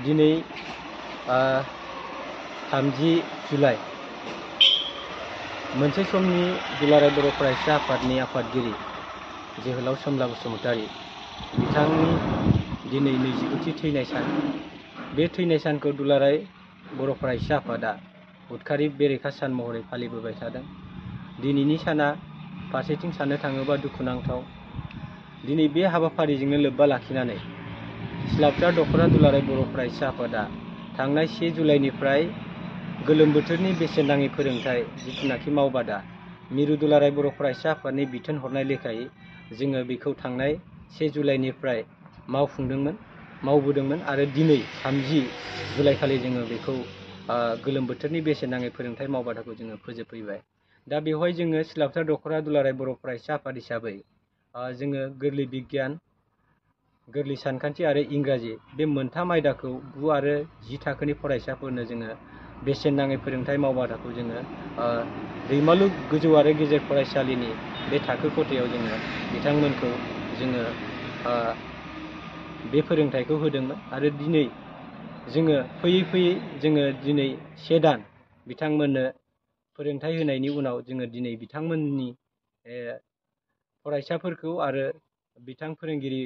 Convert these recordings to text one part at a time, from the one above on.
दिनै 30 जुलाइ मोनसे समनि दुलाराय बर' फरायसा आफादनि आफादगिरि जोहोलाव सोमला बसुमतारी बिथांनि दिनै 29थि थैनाय सान। बे थैनाय सानखौ दुलाराय बर' फरायसा आफादा उदखारि बेरेखा सान महरै फालिबोबाय थादों। दिनैनि साना फारसेथिं साननो थाङोबा दुखुनांथाव। दिनै बे हाबाफारिजोंनो लोब्बा लाखिनानै सिलाफोथार दख'रा दुलाराय बर' फरायसा आफादा थांनाय 1 जुलाइनिफ्राय गोलोम बोथोरनि बेसेन नाङि फोरोंथाय जिथुनाखि मावबादा मिरु दुलाराय बर' फरायसा आफादनि बिथोन हरनाय लेखायै जोङो बेखौ थांनाय 1 जुलाइनिफ्राय मावबोदोंमोन आरो दिनै 30 जुलाइ खालि जोङो बेखौ गोलोम बोथोरनि बेसेन नाङै फोरोंथाय मावबादाखौ जोङो फोजोबफैबाय। दा बेवहाय जोङो सिलाफोथार दख'रा दुलाराय बर' फरायसा आफाद हिसाबै जोङो गोरलै बिगियान, गोरलै सानखान्थि आरो इंराजि बे मोनथाम आयदाखौ 9 आरो 10 थाखोनि फरायसाफोरनो जोङो बेसेन नाङै फोरोंथाय मावबादाखौ जोङो दैमालु गोजौ आरो गेजेर फरायसालिनि बे थाखो खथायाव जोङो बिथांमोनखौ जोङो बे फोरोंथायखौ होदोंमोन आरो दिनै जोङो फैयै जोङो दिनै 1 दान बिथांमोननो फोरोंथाय होनायनि उनाव जोङो दिनै बिथांमोननि फरायसाफोरखौ आरो फोरोंगिरि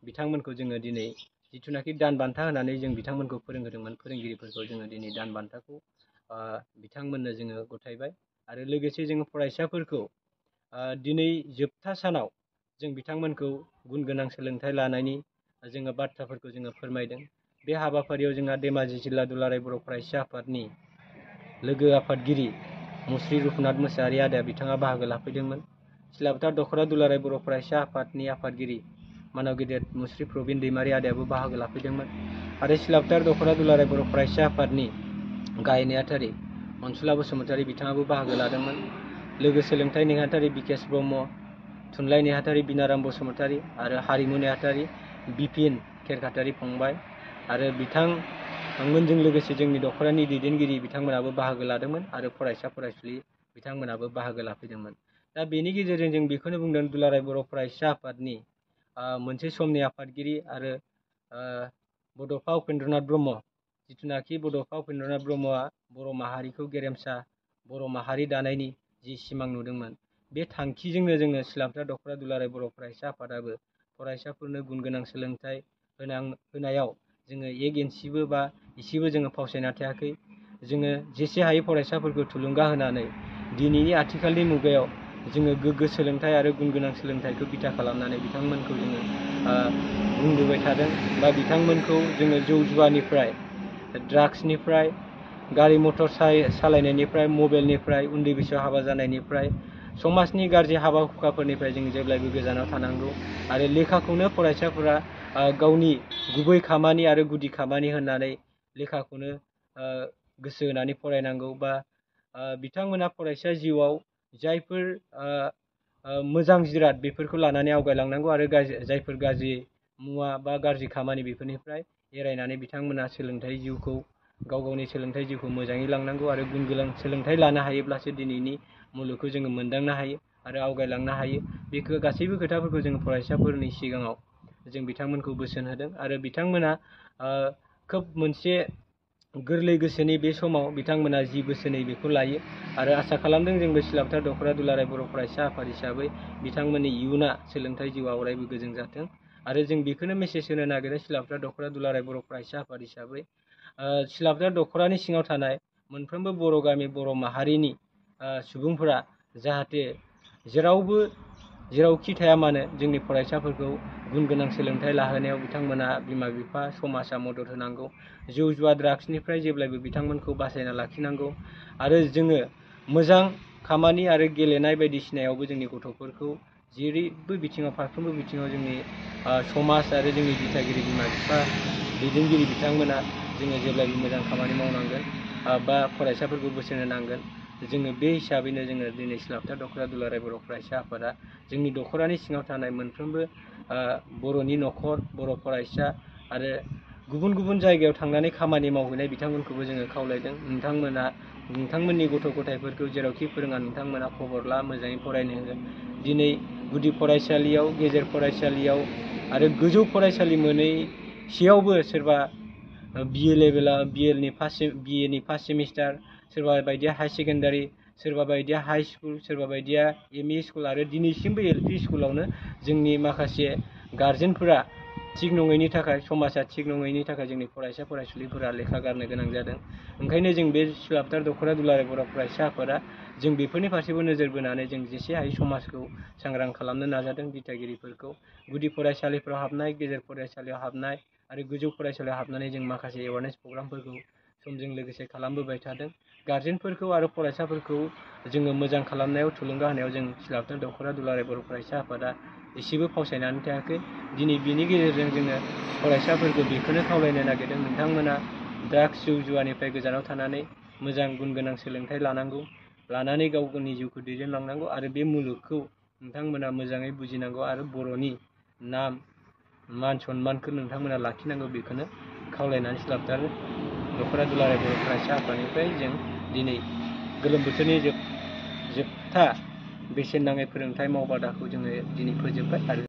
बिथांमोनखौ जोङो दिनै जिथुनाखि दान बान्था होनानै जों बिथांमोनखौ फोरोंहोदोंमोन, फोरोंगिरिफोरखौ जोङो दिनै दान बान्थाखौ बिथांमोननो जोङो गथायबाय आरो लोगोसे जोङो फरायसाफोरखौ दिनै जोबथा सानाव जों बिथांमोनखौ गुन गोनां सोलोंथाय लानायनि जोङो बाथ्राफोरखौ जोङो फोरमायदों। बे हाबाफारियाव जोंहा धेमाजि जिल्ला दुलाराय बर' फरायसा आफादनि लोगो आफादगिरि मुस्रि रुपनाथ मोसाहारि आदाया बिथाङा बाहागो लाफैदोंमोन। सिलाफोथार दख'रा दुलाराय बर' फरायसा आफादनि आफादगिरि मानाव गेदेर मुस्रि प्रबिन दैमारि आदायाबो बाहागो लाफैदोंमोन आरो सिलाफोथार दख'रा दुलाराय बर' फरायसा आफादनि गाहाय नेहाथारि अनसुला बसुमतारी बिथाङाबो बाहागो लादोंमोन। लोगो सोलोंथाइ नेहाथारि बिकेश ब्रह्म, थुनलाइ नेहाथारि बिनाराम बसुमतारी आरो हारिमु नेहाथारि बिपिन खेरखातारि फंबाय आरो बिथांमोनजों लोगोसे जोंनि दख'रानि दैदेनगिरि बिथांमोनाबो बाहागो लादोंमोन आरो फरायसा फरायसुलि बिथांमोनाबो बाहागो लाफैदोंमोन। दा बेनि गेजेरजों जों बेखौनो बुंदों दुलाराय बर' फरायसा आफादनि मोनसे समनि आफादगिरि आरो बड'फा उपेन्द्रनाथ ब्रह्म, जिथुनाखि बड'फा उपेन्द्रनाथ ब्रह्मआ बर' माहारिखौ गेरेमसा बर' माहारि दानायनि जि सिमां नुदोंमोन, बे थांखिजोंनो जोङो सिलाफोथार दख'रा दुलाराय बर' फरायसा आफादाबो फरायसाफोरनो गुन गोनां सोलोंथाइ होनायाव जोङो इसेबो जोङो फावसायना थायाखै। जोङो जेसे हायो फरायसाफोरखौ थुलुंगा होनानै दिनैनि आथिखालनि मुगायाव जोङो गोग्गो सोलोंथाइ आरो गुन गोनां सोलोंथाइखौ बिथा खालामनानै बिथांमोनखौ जोङो बुंबोबाय थादों बा बिथांमोनखौ जोङो जौ जुवानिफ्राय, ड्राग्सनिफ्राय, गारि मटर सालायनायनिफ्राय, मबाइलनिफ्राय, उन्दै बैसोआव हाबा जानायनिफ्राय, समाजनि गाज्रि हाबा हुखाफोरनिफ्राय जों जेब्लायबो गोजानाव थानांगौ आरो लेखाखौनो फरायसाफोरा गावनि गुबै खामानि आरो गुदि खामानि होननानै लेखाखौनो गोसो होनानै फरायनांगौ बा बिथांमोना फरायसा जिउआव जायफोर मोजां जिराद बेफोरखौ लानानै आवगायलांनांगौ आरो जायफोर गाज्रि मुवा बा गाज्रि खामानि बेफोरनिफ्राय एरायनानै बिथांमोना गाव गावनि सोलोंथाइ जिउखौ मोजाङै लांनांगौ आरो गुन गोनां सोलोंथाइ लानो हायोब्लासो दिनैनि मुलुगखौ जोङो मोनदांनो हायो आरो आवगायलांनो हायो। बेखौ गासैबो खोथाफोरखौ जों फरायसाफोरनि सिगाङाव जों बिथांमोनखौ बोसोन होदों आरो बिथांमोना खोब मोनसे गोरलै गोसोनि बे समाव बिथांमोना जि बोसोनै बेखौ लायो आरो आसा खालामदों जोंबो सिलाफोथार दख'रा दुलाराय बर' फरायसा आफाद हिसाबै बिथांमोननि इयुना सोलोंथाइ जिउआव अरायबो गोजों जाथों आरो जों बेखौनो मेसेज होनो नागिरो सिलाफोथार दख'रा दुलाराय बर' फरायसा आफाद हिसाबै सिलाफोथार दख'रानि सिङाव थानाय मोनफ्रोमबो बर' गामि बर' माहारिनि सुबुंफोरा जाहाथे जेरावखि थाया मानो जोंनि फरायसाफोरखौ गुन गोनां सोलोंथाइ लाहोनायाव बिथांमोना बिमा बिफा समाजा मदद होनांगौ। जौ जुवा ड्राग्सनिफ्राय जेब्लायबो बिथांमोनखौ बासायना लाखिनांगौ आरो जोङो मोजां खामानि आरो गेलेनाय बायदिसिनायावबो जोंनि गथ'फोरखौ जेरैबो बिथिङाव फारफ्रोमबो बिथिङाव जोंनि समाज आरो जोंनि दिथागिरि बिमा बिफा दैदेनगिरि बिथांमोना जोङो जेब्लायबो मोजां खामानि मावनांगोन बा फरायसाफोरखौ बोसोन होनांगोन। जोङो बे हिसाबैनो जोङो दिनै सिलाफोथार दख'रा दुलाराय बर' फरायसा आफादा जोंनि दख'रानि सिङाव थानाय मोनफ्रोमबो बर'नि न'खर, बर' फरायसा आरो गुबुन गुबुन जायगायाव थांनानै खामानि मावहैनाय बिथांमोनखौबो जोङो खावलायदों, नोंथांमोननि गथ' गथायफोरखौ जेरावखि फोरोङा नोंथांमोना खबर ला, मोजाङै फरायनो हो। दिनै गुदि फरायसालियाव, गेजेर फरायसालियाव आरो गोजौ फरायसालि मोनैसेयावबो सोरबा BA लेभेलाव BA नि फार्स्ट सेमिस्टार, सोरबा बायदिया हाई सेकेन्डारि, सोरबा बायदिया हाई स्कुल, सोरबा बायदिया ME स्कुल आरो दिनैसिमबो LP स्कुलावनो जोंनि माखासे गारजेनफोरा थिग नङैनि थाखाय, समाजा थिग नङैनि थाखाय जोंनि फरायसा फरायसुलिफोरा लेखा गारनो गोनां जादों। ओंखायनो जों बे सिलापथार दख'रा दुलाराय बर' फरायसा आफादा जों बेफोरनि फारसेबो नोजोर बोनानै जों जेसे हायो समाजखौ सांग्रां खालामनो नाजादों। दिथागिरिफोरखौ गुदि फरायसालिफोराव हाबनाय, गेजेर फरायसालियाव हाबनाय आरो गोजौ फरायसालियाव हाबनानै जों माखासे एवारनेस प्रग्रामफोरखौ समजों लोगोसे खालामबोबाय थादों। गारजेनफोरखौ आरो फरायसाफोरखौ जोङो मोजां खालामनायाव थुलुंगा होनायाव जों सिलापथार दख'रा दुलाराय बर' फरायसा आफादा एसेबो फावसायनानै थायाखै। दिनै बिनि गेजेरजों जोङो फरायसाफोरखौ बेखौनो खावलायनो नागिरदों, नोंथांमोना ड्राग्स जौ जुवानिफ्राय गोजानाव थानानै मोजां गुन गोनां सोलोंथाइ लानानै गाव गावनि जिउखौ दैदेनलांनांगौ आरो बे मुलुगखौ नोंथांमोना मोजाङै बुजिनांगौ आरो बर'नि नाम मान सन्मानखौ नोंथांमोना लाखिनांगौ। बेखौनो खावलायनानै सिलापथार दख'रा दुलाराय बर' फरायसा आफादनिफ्राय जों दिनै गोलोम बोथोरनि जोबथा बेसेन नाङै फोरोंथाइ मावबादाखौ जोङो दिनै फोजोबबाय आरो